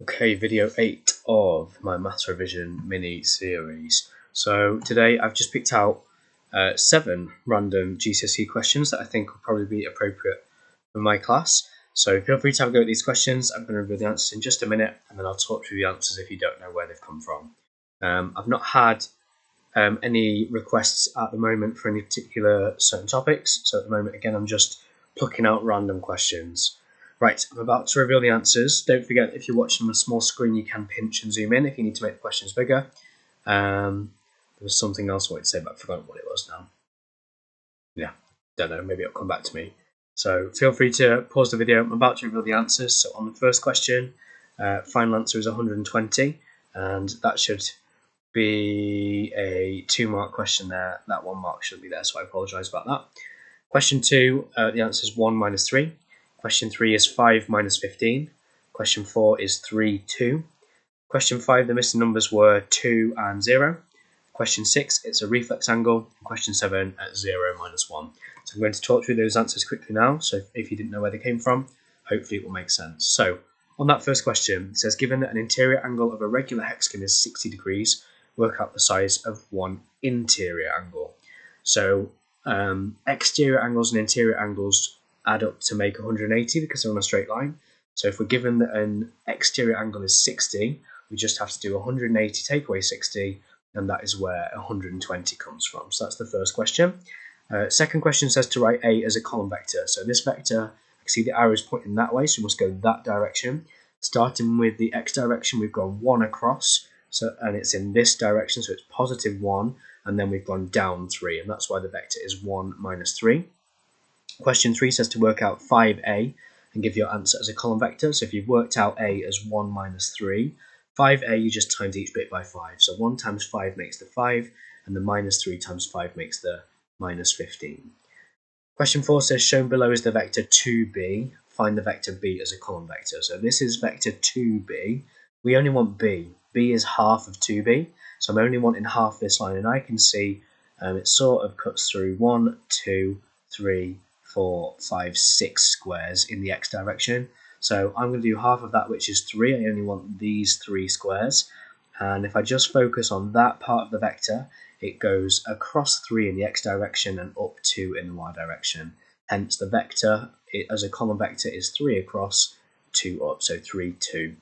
Okay, video 8 of my maths revision mini series. So today I've just picked out 7 random GCSE questions that I think will probably be appropriate for my class. So feel free to have a go at these questions. I'm going to reveal the answers in just a minute, and then I'll talk through the answers if you don't know where they've come from. I've not had any requests at the moment for any particular certain topics. So at the moment, again, I'm just plucking out random questions. Right, I'm about to reveal the answers. Don't forget, if you're watching on a small screen, you can pinch and zoom in if you need to make the questions bigger. There was something else I wanted to say, but I've forgotten what it was now. Yeah, don't know, maybe it'll come back to me. So feel free to pause the video. I'm about to reveal the answers. So on the first question, final answer is 120, and that should be a 2-mark question there. That 1 mark should be there, so I apologise about that. Question 2, the answer is 1 minus 3. Question 3 is 5 minus 15. Question 4 is 3, 2. Question 5, the missing numbers were 2 and 0. Question 6, it's a reflex angle. Question 7, at 0 minus 1. So I'm going to talk through those answers quickly now. So if you didn't know where they came from, hopefully it will make sense. So on that first question, it says, given that an interior angle of a regular hexagon is 60 degrees, work out the size of one interior angle. So exterior angles and interior angles add up to make 180 because they're on a straight line. So if we're given that an exterior angle is 60, we just have to do 180 take away 60, and that is where 120 comes from. So that's the first question. Second question says to write A as a column vector. So this vector, I can see the arrow is pointing that way, so we must go that direction. Starting with the x direction, we've gone 1 across, and it's in this direction, so it's positive 1, and then we've gone down 3, and that's why the vector is 1 minus 3. Question 3 says to work out 5a and give your answer as a column vector. So if you've worked out a as 1 minus 3, 5a, you just times each bit by 5. So 1 times 5 makes the 5, and the minus 3 times 5 makes the minus 15. Question 4 says, shown below is the vector 2b. Find the vector b as a column vector. So this is vector 2b. We only want b. b is half of 2b. So I'm only wanting half this line, and I can see it sort of cuts through 1, 2, 3, 4, 5, 6 squares in the x direction. So I'm going to do half of that, which is 3. I only want these 3 squares. And if I just focus on that part of the vector, it goes across 3 in the x direction and up 2 in the y direction. Hence the vector as a column vector is 3 across, 2 up, so 3, 2.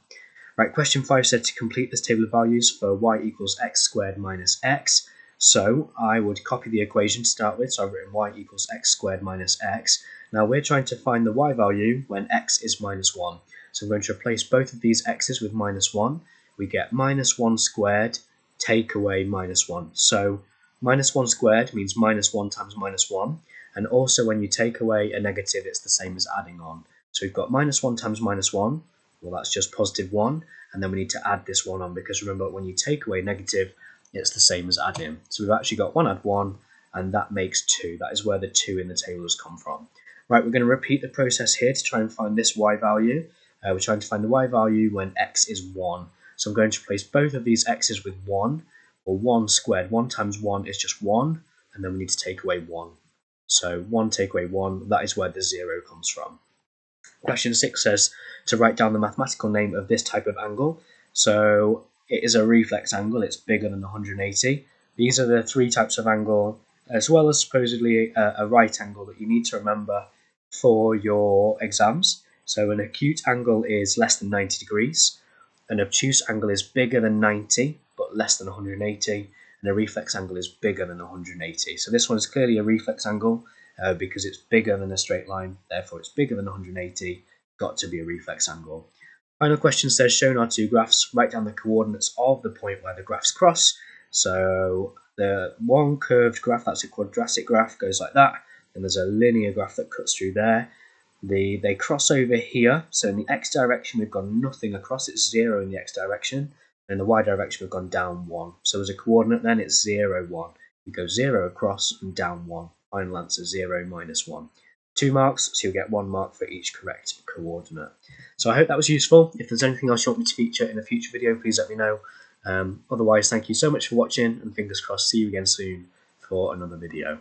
Right, question 5 said to complete this table of values for y equals x squared minus x. So I would copy the equation to start with. So I've written y equals x squared minus x. Now we're trying to find the y value when x is minus 1. So I'm going to replace both of these x's with minus 1. We get minus 1 squared, take away minus 1. So minus 1 squared means minus 1 times minus 1. And also when you take away a negative, it's the same as adding on. So we've got minus 1 times minus 1. Well, that's just positive 1. And then we need to add this 1 on, because remember, when you take away negative, it's the same as adding. So we've actually got 1 add 1, and that makes 2. That is where the 2 in the table has come from. Right, we're going to repeat the process here to try and find this y value. We're trying to find the y value when x is 1. So I'm going to replace both of these x's with 1, or 1 squared. 1 times 1 is just 1, and then we need to take away 1. So 1 take away 1, that is where the 0 comes from. Question 6 says to write down the mathematical name of this type of angle. So it is a reflex angle, it's bigger than 180. These are the 3 types of angle, as well as supposedly a right angle that you need to remember for your exams. So an acute angle is less than 90 degrees, an obtuse angle is bigger than 90 but less than 180, and a reflex angle is bigger than 180. So this one is clearly a reflex angle because it's bigger than a straight line, therefore it's bigger than 180, got to be a reflex angle. Final question says, shown are 2 graphs, write down the coordinates of the point where the graphs cross. So the one curved graph, that's a quadratic graph, goes like that, and there's a linear graph that cuts through there. They cross over here, so in the x direction we've gone nothing across, it's 0 in the x direction, and in the y direction we've gone down 1. So as a coordinate then it's 0, 1. We go 0 across and down 1. Final answer 0 minus 1. 2 marks, so you'll get 1 mark for each correct coordinate. So I hope that was useful. If there's anything else you want me to feature in a future video, please let me know. Otherwise, thank you so much for watching, and fingers crossed, see you again soon for another video.